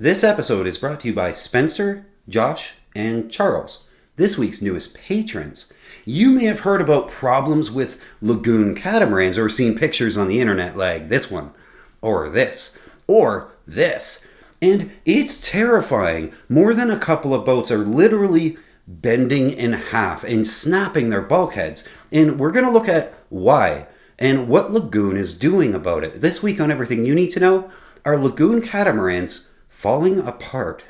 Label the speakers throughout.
Speaker 1: This episode is brought to you by Spencer, Josh, and Charles, this week's newest patrons. You may have heard about problems with Lagoon catamarans or seen pictures on the internet like this one, or this, or this. And it's terrifying. More than a couple of boats are literally bending in half and snapping their bulkheads. And we're going to look at why and what Lagoon is doing about it. This week on Everything You Need to Know, are Lagoon catamarans falling apart?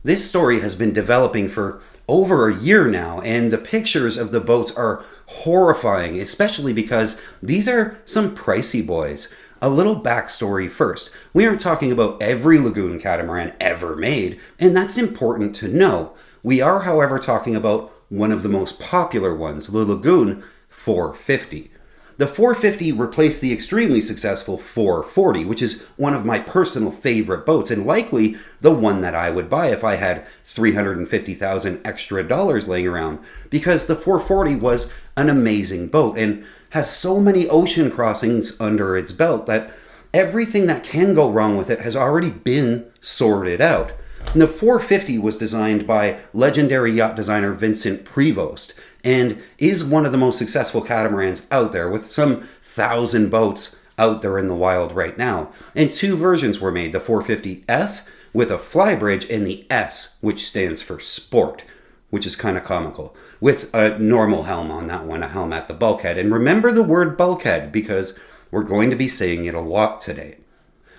Speaker 1: This story has been developing for over a year now, and the pictures of the boats are horrifying, especially because these are some pricey boys. A little backstory first. We aren't talking about every Lagoon catamaran ever made, and that's important to know. We are, however, talking about one of the most popular ones, the Lagoon 450. The 450 replaced the extremely successful 440, which is one of my personal favorite boats, and likely the one that I would buy if I had $350,000 extra dollars laying around, because the 440 was an amazing boat and has so many ocean crossings under its belt that everything that can go wrong with it has already been sorted out. And the 450 was designed by legendary yacht designer Vincent Prevost and is one of the most successful catamarans out there, with some 1,000 boats out there in the wild right now. And two versions were made, the 450F with a flybridge and the S, which stands for Sport, which is kind of comical, with a normal helm on that one, a helm at the bulkhead. And remember the word bulkhead because we're going to be saying it a lot today.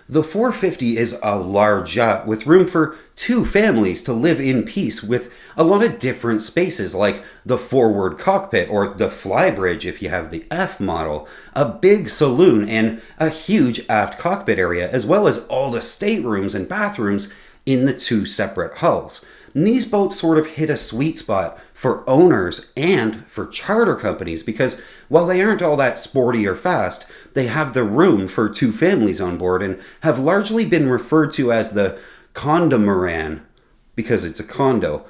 Speaker 1: The 450 is a large yacht with room for two families to live in peace, with a lot of different spaces like the forward cockpit or the flybridge if you have the F model, a big saloon, and a huge aft cockpit area, as well as all the staterooms and bathrooms in the two separate hulls. And these boats sort of hit a sweet spot for owners and for charter companies because while they aren't all that sporty or fast, they have the room for two families on board and have largely been referred to as the Catamarans because it's a condo,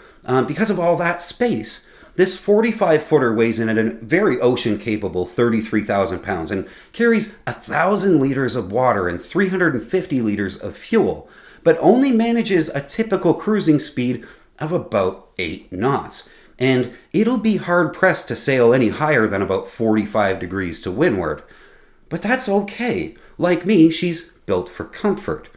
Speaker 1: because of all that space. This 45-footer weighs in at a very ocean-capable 33,000 pounds and carries 1,000 liters of water and 350 liters of fuel, but only manages a typical cruising speed of about 8 knots. And it'll be hard-pressed to sail any higher than about 45 degrees to windward. But that's okay. Like me, she's built for comfort.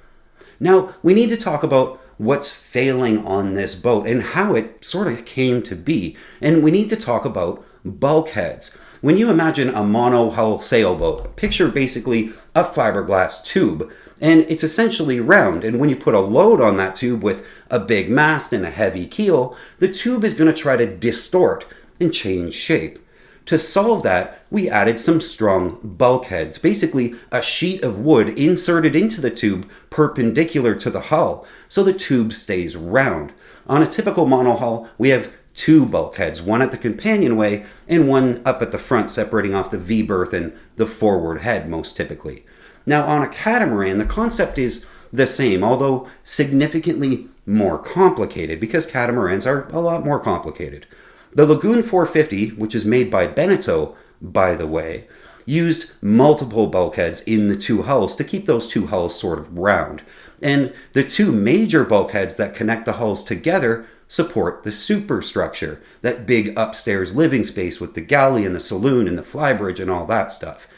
Speaker 1: Now, we need to talk about what's failing on this boat and how it sort of came to be. And we need to talk about bulkheads. When you imagine a monohull sailboat, picture basically a fiberglass tube, and it's essentially round, and when you put a load on that tube with a big mast and a heavy keel, the tube is going to try to distort and change shape. To solve that, we added some strong bulkheads, basically a sheet of wood inserted into the tube perpendicular to the hull, so the tube stays round. On a typical monohull, we have two bulkheads, one at the companionway and one up at the front separating off the V-berth and the forward head most typically. Now on a catamaran, the concept is the same, although significantly more complicated because catamarans are a lot more complicated. The Lagoon 450, which is made by Beneteau, by the way, used multiple bulkheads in the two hulls to keep those two hulls sort of round. And the two major bulkheads that connect the hulls together support the superstructure, that big upstairs living space with the galley and the saloon and the flybridge and all that stuff.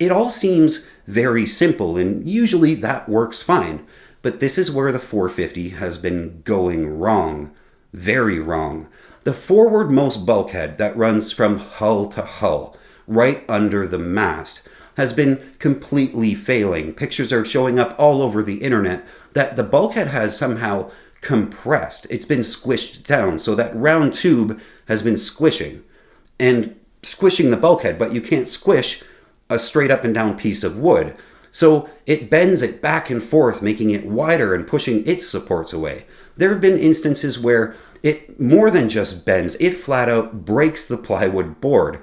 Speaker 1: It all seems very simple, and usually that works fine. But this is where the 450 has been going wrong. Very wrong. The forwardmost bulkhead that runs from hull to hull, right under the mast, has been completely failing. Pictures are showing up all over the internet that the bulkhead has somehow compressed. It's been squished down, so that round tube has been squishing the bulkhead, but you can't squish a straight up and down piece of wood. So it bends it back and forth, making it wider and pushing its supports away. There have been instances where it more than just bends, it flat out breaks the plywood board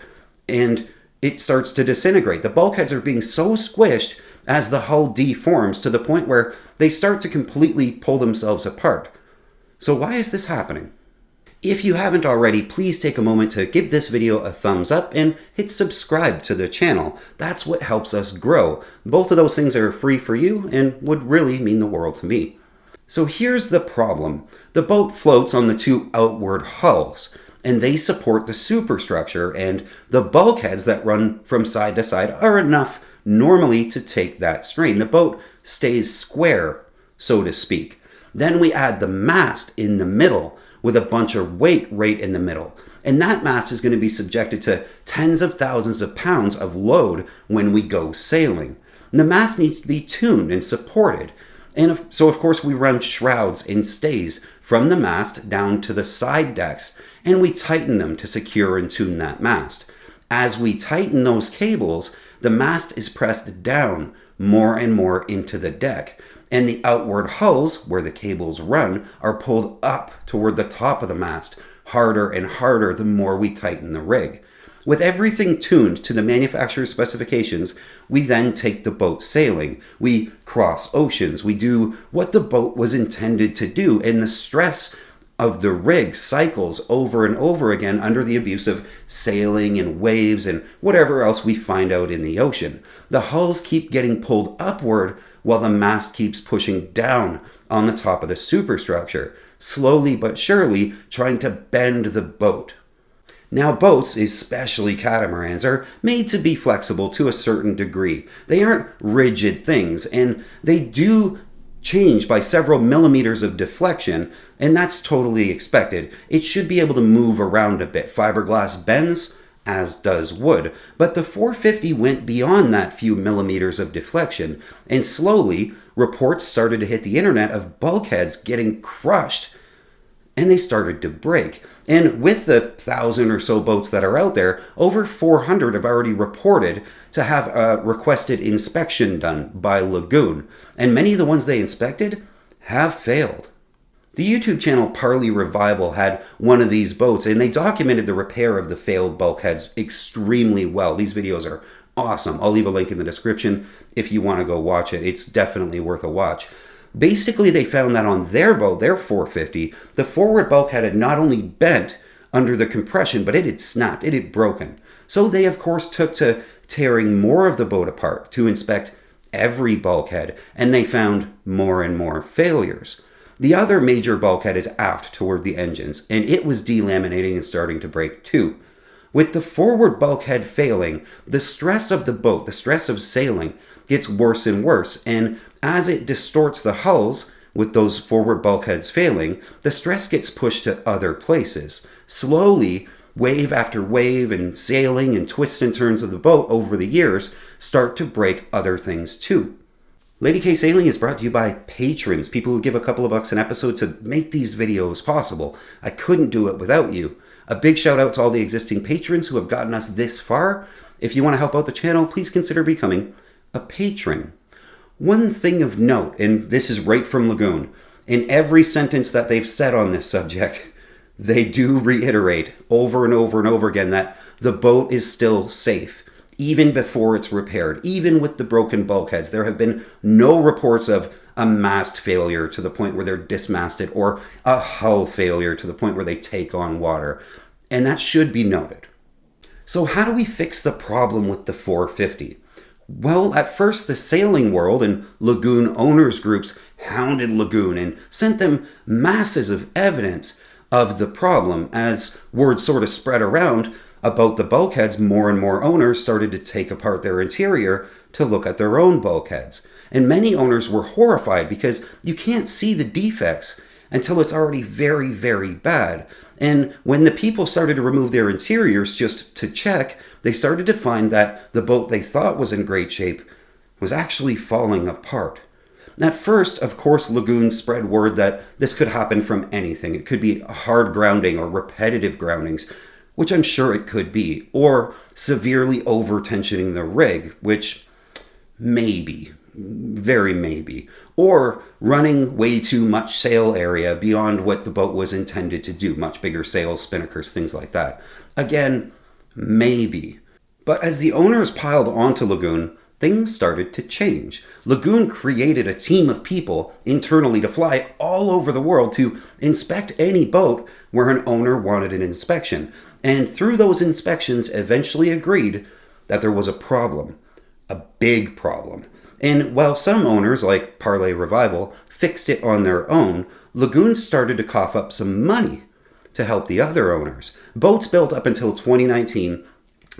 Speaker 1: and it starts to disintegrate. The bulkheads are being so squished as the hull deforms to the point where they start to completely pull themselves apart. So why is this happening? If you haven't already, please take a moment to give this video a thumbs up and hit subscribe to the channel. That's what helps us grow. Both of those things are free for you and would really mean the world to me. So here's the problem. The boat floats on the two outward hulls, and they support the superstructure, and the bulkheads that run from side to side are enough normally to take that strain. The boat stays square, so to speak. Then we add the mast in the middle with a bunch of weight right in the middle. And that mast is going to be subjected to tens of thousands of pounds of load when we go sailing. And the mast needs to be tuned and supported. And so, of course, we run shrouds and stays from the mast down to the side decks, and we tighten them to secure and tune that mast. As we tighten those cables, the mast is pressed down more and more into the deck, and the outward hulls, where the cables run, are pulled up toward the top of the mast, harder and harder the more we tighten the rig. With everything tuned to the manufacturer's specifications, we then take the boat sailing. We cross oceans. We do what the boat was intended to do, and the stress of the rig cycles over and over again under the abuse of sailing and waves and whatever else we find out in the ocean. The hulls keep getting pulled upward while the mast keeps pushing down on the top of the superstructure, slowly but surely trying to bend the boat. Now, boats, especially catamarans, are made to be flexible to a certain degree. They aren't rigid things, and they do change by several millimeters of deflection, and that's totally expected. It should be able to move around a bit. Fiberglass bends, as does wood, but the 450 went beyond that few millimeters of deflection, and slowly reports started to hit the internet of bulkheads getting crushed, and they started to break. And with the 1,000 or so boats that are out there, over 400 have already reported to have a requested inspection done by Lagoon. And many of the ones they inspected have failed. The YouTube channel Parley Revival had one of these boats, and they documented the repair of the failed bulkheads extremely well. These videos are awesome. I'll leave a link in the description if you want to go watch it. It's definitely worth a watch. Basically, they found that on their boat, their 450, the forward bulkhead had not only bent under the compression, but it had snapped, it had broken. So they, of course, took to tearing more of the boat apart to inspect every bulkhead, and they found more and more failures. The other major bulkhead is aft toward the engines, and it was delaminating and starting to break too. With the forward bulkhead failing, the stress of the boat, the stress of sailing, gets worse and worse, and as it distorts the hulls, with those forward bulkheads failing, the stress gets pushed to other places. Slowly, wave after wave and sailing and twists and turns of the boat over the years start to break other things too. Lady K Sailing is brought to you by patrons, people who give a couple of bucks an episode to make these videos possible. I couldn't do it without you. A big shout out to all the existing patrons who have gotten us this far. If you want to help out the channel, please consider becoming a patron. One thing of note, and this is right from Lagoon, in every sentence that they've said on this subject, they do reiterate over and over and over again that the boat is still safe, even before it's repaired, even with the broken bulkheads. There have been no reports of a mast failure to the point where they're dismasted or a hull failure to the point where they take on water. And that should be noted. So how do we fix the problem with the 450? Well, at first the sailing world and Lagoon owners groups hounded Lagoon and sent them masses of evidence of the problem. As word sort of spread around about the bulkheads, more and more owners started to take apart their interior to look at their own bulkheads. And many owners were horrified because you can't see the defects until it's already very, very bad. And when the people started to remove their interiors just to check, they started to find that the boat they thought was in great shape was actually falling apart. At first, of course, Lagoon spread word that this could happen from anything. It could be hard grounding or repetitive groundings, which I'm sure it could be, or severely over-tensioning the rig, which maybe, very maybe, or running way too much sail area beyond what the boat was intended to do, much bigger sails, spinnakers, things like that. Again, maybe. But as the owners piled onto Lagoon, things started to change. Lagoon created a team of people internally to fly all over the world to inspect any boat where an owner wanted an inspection. And through those inspections, eventually agreed that there was a problem, a big problem. And while some owners, like Parlay Revival, fixed it on their own, Lagoon started to cough up some money to help the other owners. Boats built up until 2019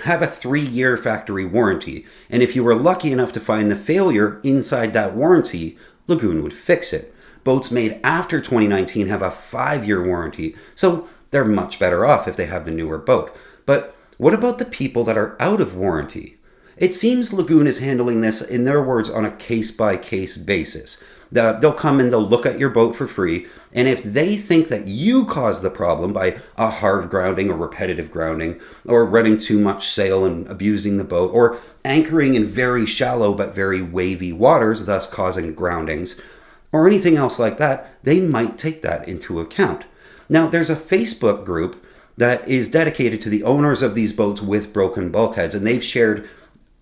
Speaker 1: have a 3-year factory warranty, and if you were lucky enough to find the failure inside that warranty, Lagoon would fix it. Boats made after 2019 have a 5-year warranty, so they're much better off if they have the newer boat. But what about the people that are out of warranty? It seems Lagoon is handling this, in their words, on a case-by-case basis. They'll come and they'll look at your boat for free, and if they think that you caused the problem by a hard grounding or repetitive grounding, or running too much sail and abusing the boat, or anchoring in very shallow but very wavy waters, thus causing groundings, or anything else like that, they might take that into account. Now, there's a Facebook group that is dedicated to the owners of these boats with broken bulkheads, and they've shared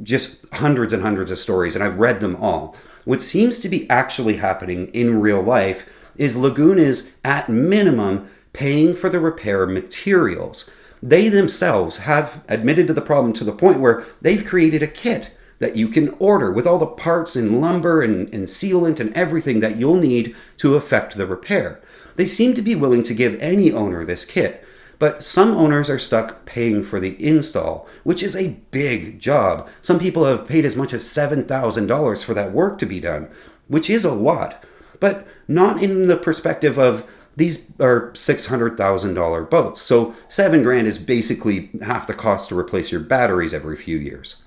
Speaker 1: just hundreds and hundreds of stories, and I've read them all. What seems to be actually happening in real life is Lagoon is, at minimum, paying for the repair materials. They themselves have admitted to the problem to the point where they've created a kit that you can order with all the parts and lumber and sealant and everything that you'll need to effect the repair. They seem to be willing to give any owner this kit. But some owners are stuck paying for the install, which is a big job. Some people have paid as much as $7,000 for that work to be done, which is a lot. But not in the perspective of these are $600,000 boats. So $7,000 is basically half the cost to replace your batteries every few years.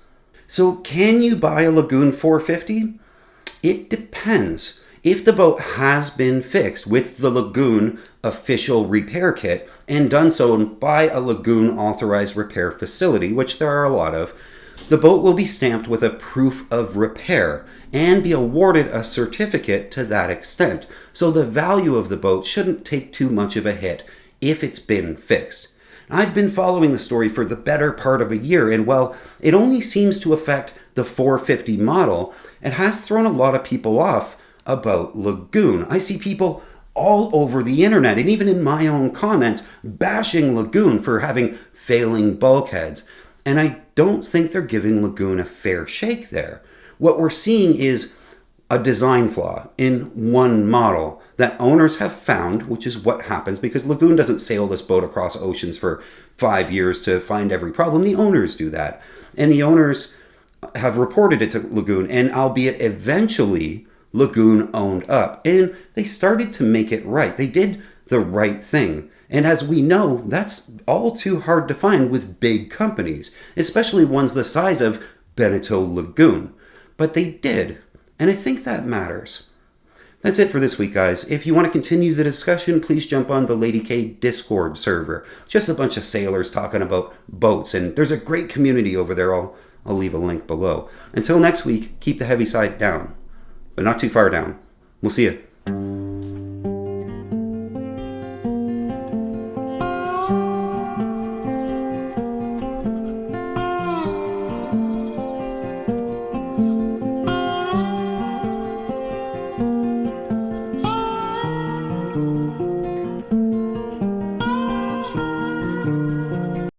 Speaker 1: So can you buy a Lagoon 450? It depends. If the boat has been fixed with the Lagoon official repair kit and done so by a Lagoon authorized repair facility, which there are a lot of, the boat will be stamped with a proof of repair and be awarded a certificate to that extent. So the value of the boat shouldn't take too much of a hit if it's been fixed. I've been following the story for the better part of a year, and while it only seems to affect the 450 model, it has thrown a lot of people off about Lagoon. I see people all over the internet and even in my own comments bashing Lagoon for having failing bulkheads. And I don't think they're giving Lagoon a fair shake there. What we're seeing is a design flaw in one model that owners have found, which is what happens because Lagoon doesn't sail this boat across oceans for 5 years to find every problem. The owners do that. And the owners have reported it to Lagoon, and albeit eventually Lagoon owned up, and they started to make it right. They did the right thing. And as we know, that's all too hard to find with big companies, especially ones the size of Beneteau Lagoon. But they did, and I think that matters. That's it for this week, guys. If you want to continue the discussion, please jump on the Lady K Discord server. Just a bunch of sailors talking about boats, and there's a great community over there. I'll leave a link below. Until next week, keep the heavy side down, but not too far down. We'll see you.